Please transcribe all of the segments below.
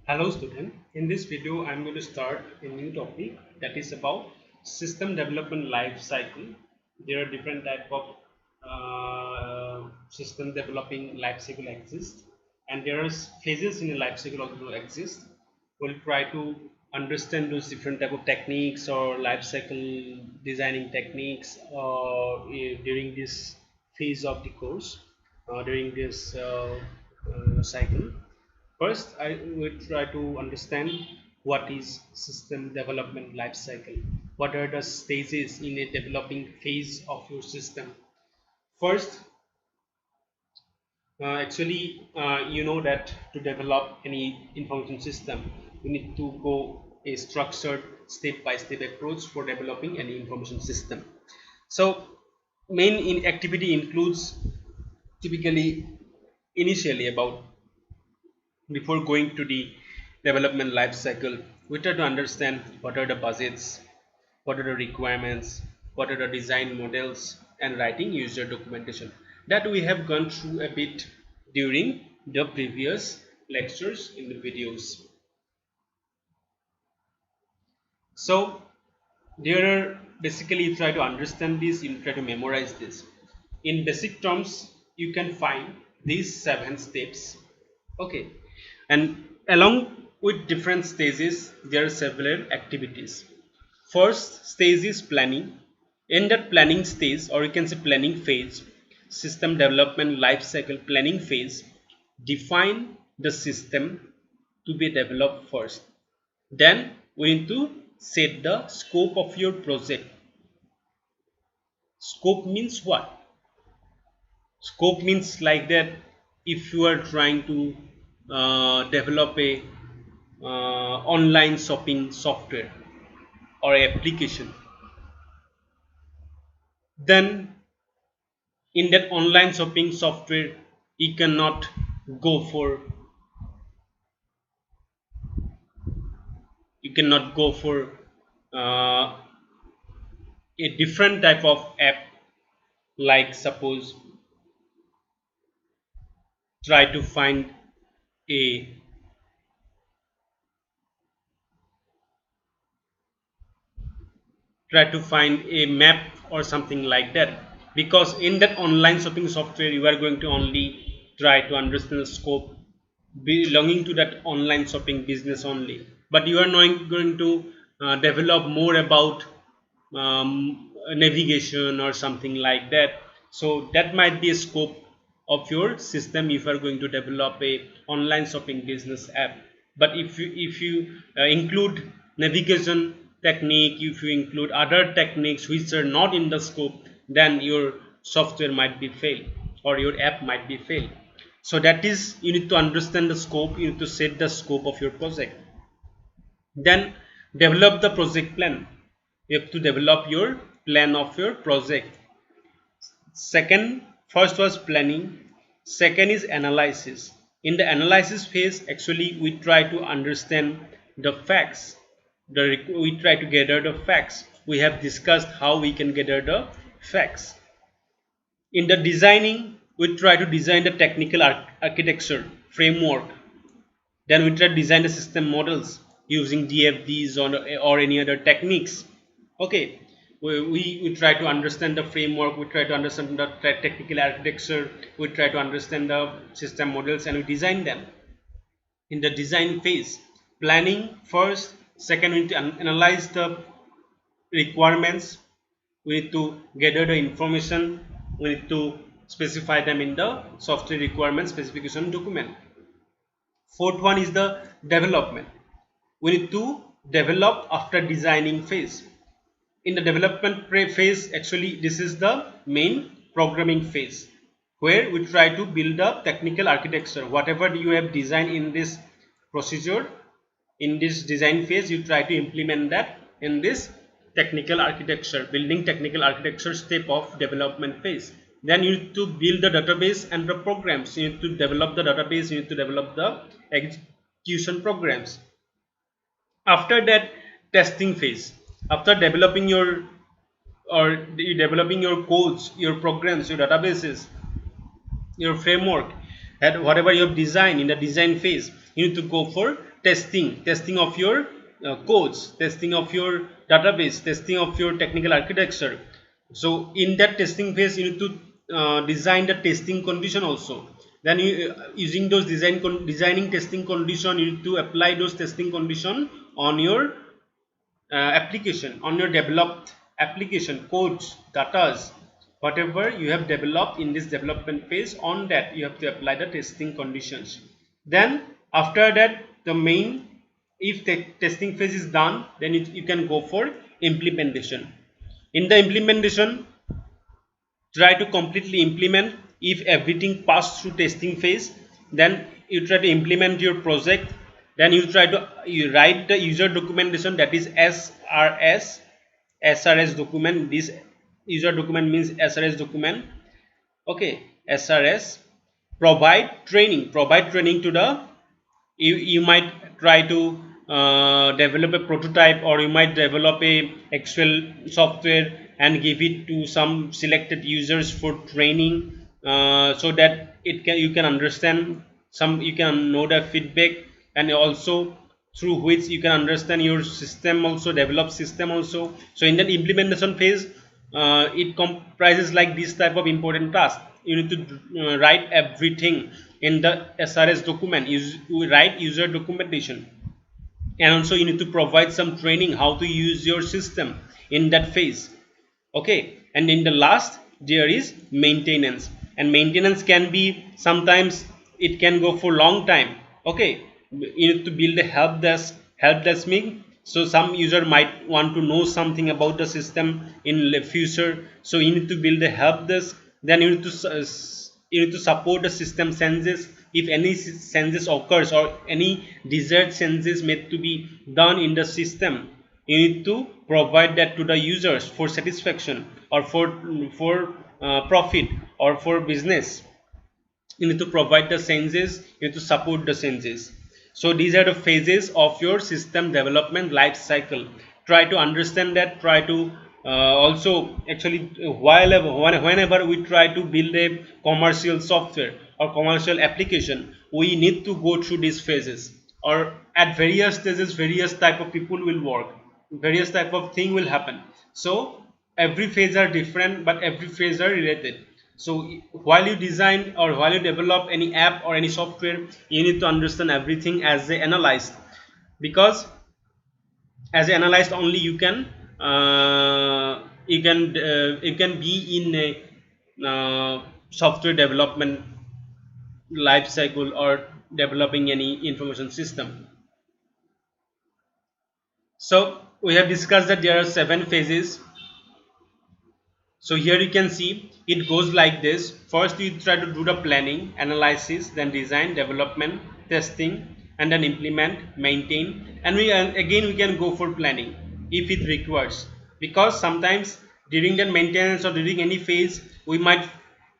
Hello student, in this video I am going to start a new topic that is about system development life cycle. There are different type of system developing life cycle exist, and there are phases in the life cycle also exist. We'll try to understand those different type of techniques or life cycle designing techniques during this phase of the course, during this cycle. First, I will try to understand what is system development life cycle. What are the stages in a developing phase of your system? First, you know that to develop any information system, you need to go a structured step-by-step approach for developing any information system. So, main activity includes typically initially about before going to the development life cycle, we try to understand what are the budgets, what are the requirements, what are the design models, and writing user documentation. That we have gone through a bit during the previous lectures in the videos. So there are basically, you try to understand this, you try to memorize this. In basic terms, you can find these 7 steps. Okay, and along with different stages, there are several activities. First stage is planning. In that planning stage, or you can say planning phase, system development life cycle planning phase, define the system to be developed first. Then we need to set the scope of your project. Scope means what? Scope means like that if you are trying to develop a online shopping software or application, then in that online shopping software you cannot go for uh, a different type of app, like suppose try to find a map or something like that, because in that online shopping software you are going to only try to understand the scope belonging to that online shopping business only, but you are not going to develop more about navigation or something like that. So that might be a scope of your system if you are going to develop a online shopping business app. But if you include navigation technique, if you include other techniques which are not in the scope, then your software might be fail or your app might be fail. So that is, you need to understand the scope, you need to set the scope of your project. Then develop the project plan. You have to develop your plan of your project. First was planning, second is analysis. In the analysis phase, actually we try to understand the facts. We try to gather the facts. We have discussed how we can gather the facts. In the designing, we try to design the technical architecture framework. Then we try to design the system models using DFDs or any other techniques. Okay, we try to understand the framework, we try to understand the technical architecture, we try to understand the system models, and we design them. In the design phase, planning first, second we need to analyze the requirements, we need to gather the information, we need to specify them in the software requirement specification document. Fourth one is the development. We need to develop after designing phase. In the development phase, actually this is the main programming phase, where we try to build a technical architecture. Whatever you have designed in this procedure, in this design phase, you try to implement that in this technical architecture, building technical architecture step of development phase. Then you need to build the database and the programs. You need to develop the database, you need to develop the execution programs. After that, testing phase. After developing your codes, your programs, your databases, your framework, that whatever you have designed in the design phase, you need to go for testing of your codes, testing of your database, testing of your technical architecture. So in that testing phase, you need to design the testing condition also. Then you using those designing testing condition, you need to apply those testing condition on your application, on your developed application, codes, datas, whatever you have developed in this development phase. On that you have to apply the testing conditions. Then after that, the main, if the testing phase is done, then you can go for implementation. In the implementation, try to completely implement. If everything passed through testing phase, then you try to implement your project. Then you write the user documentation, that is SRS document. This user document means SRS document. Okay, SRS. Provide training to the, you might try to develop a prototype, or you might develop a actual software and give it to some selected users for training, so that you can understand some, you can know the feedback, and also through which you can understand your system also, develop system also. So in that implementation phase, it comprises like this type of important task. You need to write everything in the SRS document. You write user documentation, and also you need to provide some training how to use your system in that phase. Okay, and in the last there is maintenance, and maintenance can be, sometimes it can go for long time. Okay, you need to build a help desk mean. So some user might want to know something about the system in the future, so you need to build a help desk. Then you need to support the system changes. If any changes occurs, or any desired changes made to be done in the system, you need to provide that to the users for satisfaction, or for profit, or for business. You need to provide the changes, you need to support the changes. So these are the phases of your system development life cycle. Try to understand that. Try to also, actually, whenever we try to build a commercial software or commercial application, we need to go through these phases, or at various stages various type of people will work, various type of thing will happen. So every phase are different, but every phase are related. So while you design or while you develop any app or any software, you need to understand everything as a analyst, because as an analyst only you can you can be in a software development life cycle, or developing any information system. So we have discussed that there are 7 phases. So here you can see it goes like this. First you try to do the planning, analysis, then design, development, testing, and then implement, maintain, and again we can go for planning if it requires, because sometimes during the maintenance or during any phase we might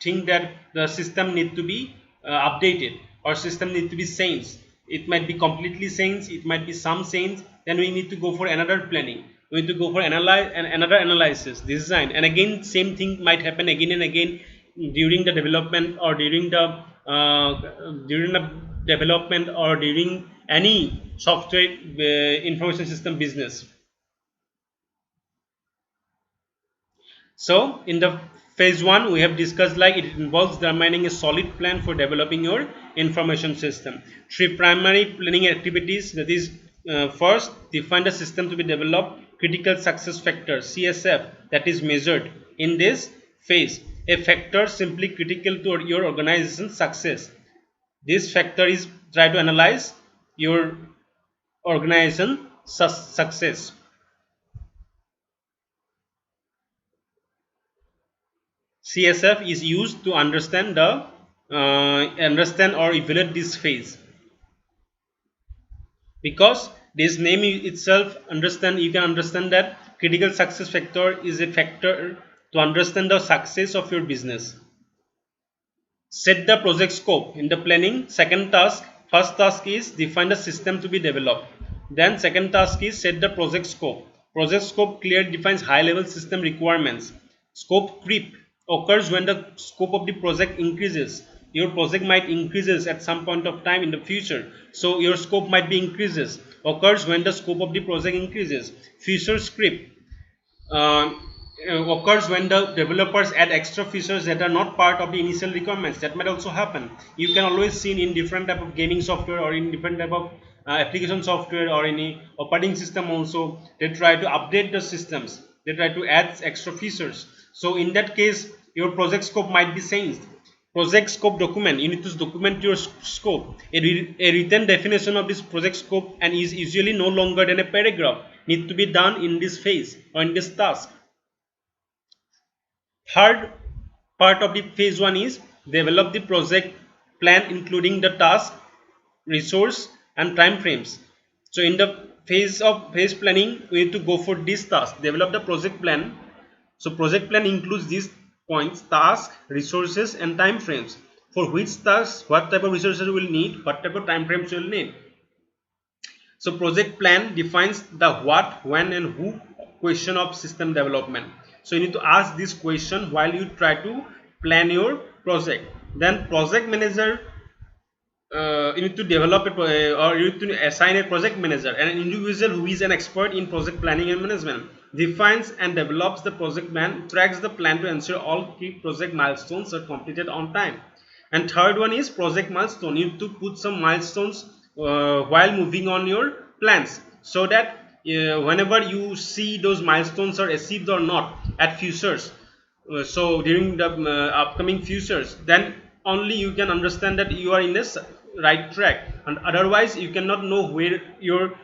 think that the system need to be updated, or system need to be changed. It might be completely changed, it might be some change. Then we need to go for another planning, we need to go for another analysis, design, and again same thing might happen again and again during the development, or during the development, or during any software information system business. So in the phase 1 we have discussed like it involves determining a solid plan for developing your information system. 3 primary planning activities, that is, first, define the system to be developed. Critical success factor, CSF, that is measured in this phase. A factor simply critical to your organization's success. This factor is try to analyze your organization success. CSF is used to understand or evaluate this phase, because this name itself you can understand that critical success factor is a factor to understand the success of your business. Set the project scope in the planning. Second task, first task is define the system to be developed. Then second task is set the project scope. Project scope clearly defines high level system requirements. Scope creep occurs when the scope of the project increases your project might increases at some point of time in the future. So your scope might be increases, occurs when the scope of the project increases. Feature script uh, occurs when the developers add extra features that are not part of the initial requirements. That might also happen. You can always see in different type of gaming software or in different type of application software or any operating system also, they try to update the systems, they try to add extra features. So in that case your project scope might be changed. Project scope document, you need to document your scope. A written definition of this project scope and is usually no longer than a paragraph need to be done in this phase or in this task. Third part of the phase 1 is develop the project plan including the task, resource and time frames. So in the phase planning we need to go for this task, develop the project plan. So project plan includes these points: task, resources and time frames. For which task, what type of resources we will need, what type of time frames we will need. So project plan defines the what, when and who question of system development. So you need to ask this question while you try to plan your project. Then project manager, you need to develop it, or you need to assign a project manager, an individual who is an expert in project planning and management, defines and develops the project plan, tracks the plan to ensure all key project milestones are completed on time. And third one is project milestone. You need to put some milestones while moving on your plans, so that whenever you see those milestones are achieved or not at futures, so during the upcoming futures, then only you can understand that you are in a right track, and otherwise you cannot know where your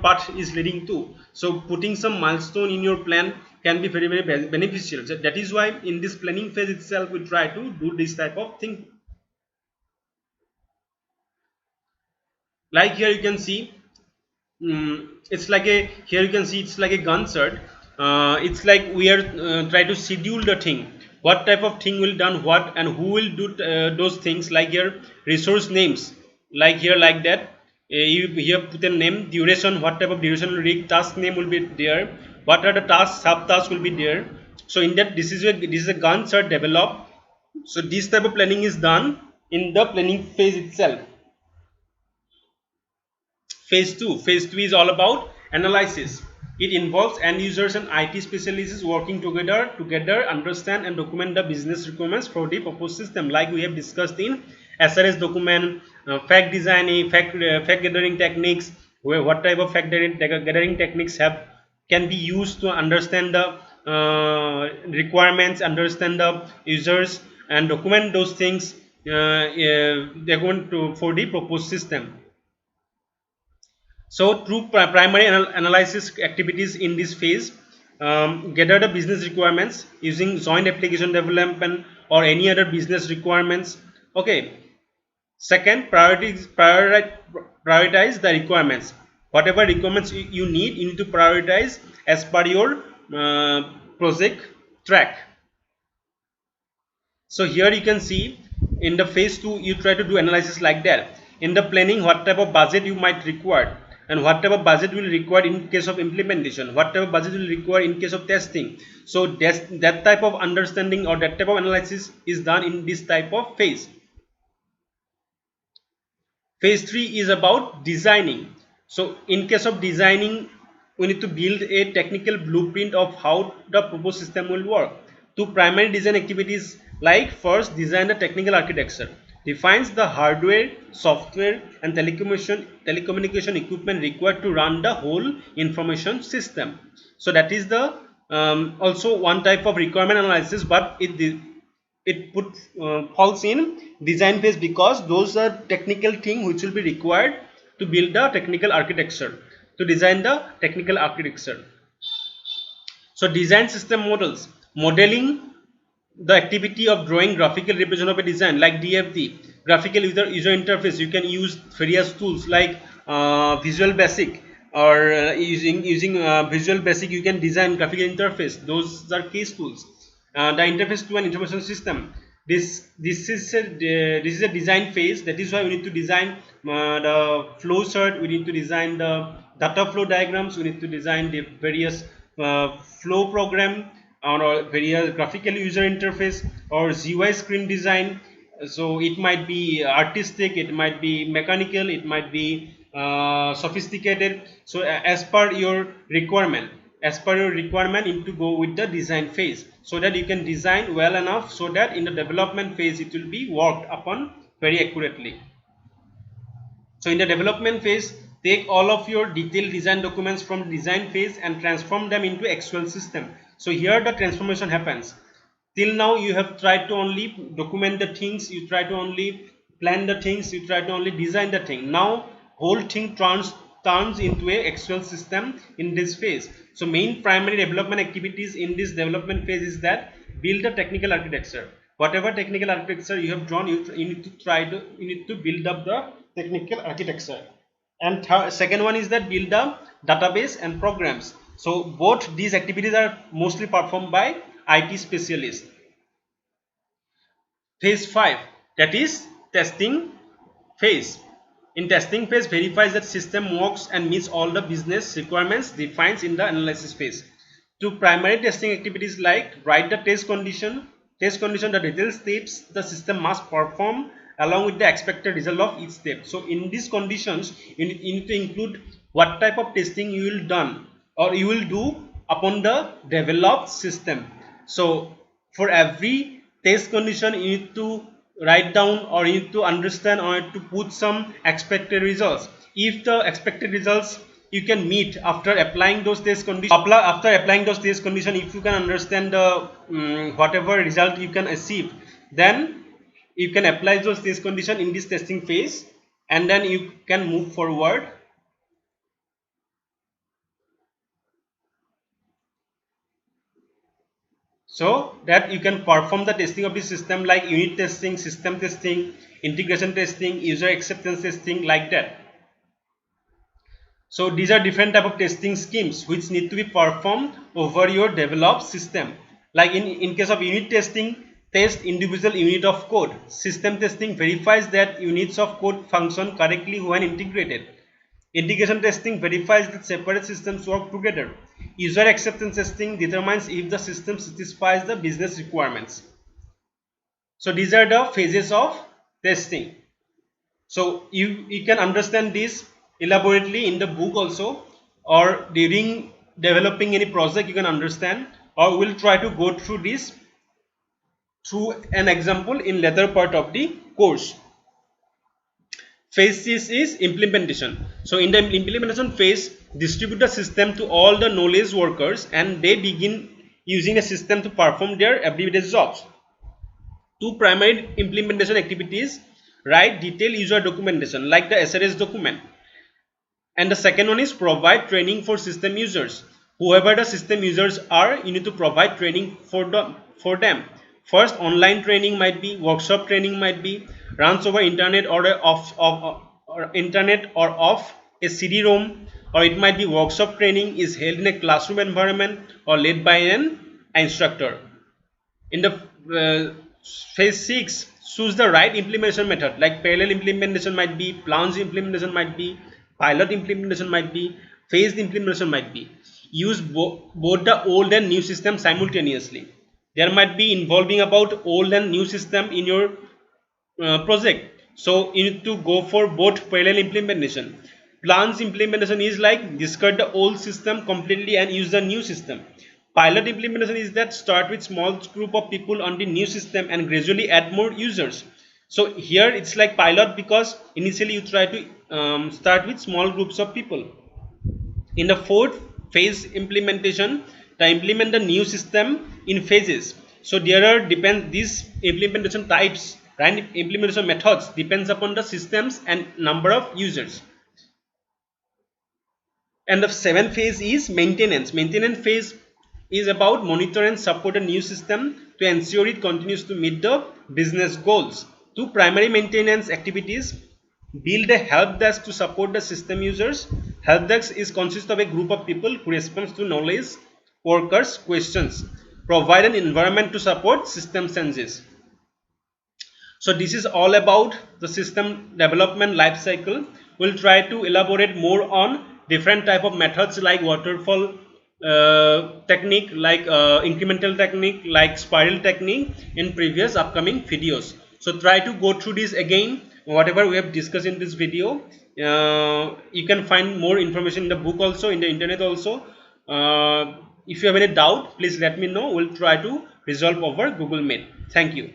path is leading to. So putting some milestone in your plan can be very beneficial. So that is why in this planning phase itself we try to do this type of thing. Like here you can see, it's like a, here you can see it's like a gun shot. It's like we are try to schedule the thing, what type of thing will done what and who will do those things. Like here resource names, like here like that, you here put a name, duration, what type of duration will be, task name will be there, what are the tasks, subtasks will be there. So in that, this is a Gantt chart developed. So this type of planning is done in the planning phase itself. Phase 2. Phase 2 is all about analysis. It involves end users and IT specialists working together, understand and document the business requirements for the proposed system, like we have discussed in SRS document, fact designing, fact gathering techniques, where what type of fact gathering techniques can be used to understand the requirements, understand the users and document those things they're going to for the proposed system. So through primary analysis activities in this phase, gather the business requirements using joint application development or any other business requirements. Okay. Second, prioritize the requirements. Whatever requirements you need to prioritize as per your project track. So here you can see in the phase 2 you try to do analysis like that. In the planning, what type of budget you might require and what type of budget will require in case of implementation, what type of budget will require in case of testing. So that type of understanding or that type of analysis is done in this type of phase. Phase 3 is about designing. So in case of designing, we need to build a technical blueprint of how the proposed system will work. Two primary design activities, like first, design the technical architecture, defines the hardware, software and telecommunication equipment required to run the whole information system. So that is the also one type of requirement analysis, but it falls in design phase, because those are technical things which will be required to build the technical architecture, to design the technical architecture. So design system models, modeling the activity of drawing graphical representation of a design, like DFD, graphical user interface. You can use various tools like Visual Basic, or using Visual Basic you can design graphical interface. Those are case tools. The interface to an information system, this is a design phase. That is why we need to design the flow chart, we need to design the data flow diagrams, we need to design the various flow program, or various graphical user interface or GUI screen design. So it might be artistic, it might be mechanical, it might be sophisticated. So as per your requirement, you need to go with the design phase, so that you can design well enough, so that in the development phase it will be worked upon very accurately. So in the development phase, take all of your detailed design documents from design phase and transform them into actual system. So here the transformation happens. Till now you have tried to only document the things, you try to only plan the things, you try to only design the thing. Now whole thing turns into a actual system in this phase. So main primary development activities in this development phase is that build the technical architecture. Whatever technical architecture you have drawn, you need to build up the technical architecture. And second one is that build the database and programs. So both these activities are mostly performed by IT specialists. Phase 5, that is testing phase. In testing phase, verifies that system works and meets all the business requirements defined in the analysis phase. Two primary testing activities like write the test condition the detailed steps the system must perform along with the expected result of each step. So in these conditions, you need to include what type of testing you will done or you will do upon the developed system. So for every test condition, you need to write down, or you need to understand, or to put some expected results. If the expected results you can meet after applying those test conditions, if you can understand the whatever result you can achieve, then you can apply those test conditions in this testing phase, and then you can move forward. So that you can perform the testing of the system, like unit testing, system testing, integration testing, user acceptance testing, like that. So these are different type of testing schemes which need to be performed over your developed system. Like in case of unit testing, test individual unit of code. System testing verifies that units of code function correctly when integrated. Integration testing verifies that separate systems work together. User acceptance testing determines if the system satisfies the business requirements. So these are the phases of testing. So you can understand this elaborately in the book also, or during developing any project you can understand, or we'll try to go through this through an example in later part of the course. Phase 6 is implementation. So in the implementation phase, distribute the system to all the knowledge workers and they begin using a system to perform their everyday jobs. Two primary implementation activities: write detailed user documentation like the SRS document, and the second one is provide training for system users. Whoever the system users are, you need to provide training for them. First, online training might be, workshop training might be, runs over internet or off a CD-ROM, or it might be workshop training is held in a classroom environment or led by an instructor. In the phase 6, choose the right implementation method, like parallel implementation might be, planned implementation might be, pilot implementation might be, phased implementation might be. Use both the old and new system simultaneously. There might be involving about old and new system in your project, so you need to go for both parallel implementation. Plans implementation is like discard the old system completely and use the new system. Pilot implementation is that start with small group of people on the new system and gradually add more users. So here it's like pilot because initially you try to start with small groups of people. In the fourth phase implementation, to implement the new system in phases. So there are these implementation types and implementation methods depends upon the systems and number of users. And the seventh phase is maintenance. Maintenance phase is about monitor and support a new system to ensure it continues to meet the business goals. Two primary maintenance activities: build a help desk to support the system users. Help desk is consists of a group of people who responds to knowledge workers questions. Provide an environment to support system changes. So this is all about the system development life cycle. We'll try to elaborate more on different type of methods like waterfall technique like incremental technique, like spiral technique in previous upcoming videos. So try to go through this again, whatever we have discussed in this video. You can find more information in the book also, in the internet also. If you have any doubt, please let me know. We'll try to resolve over Google Meet. Thank you.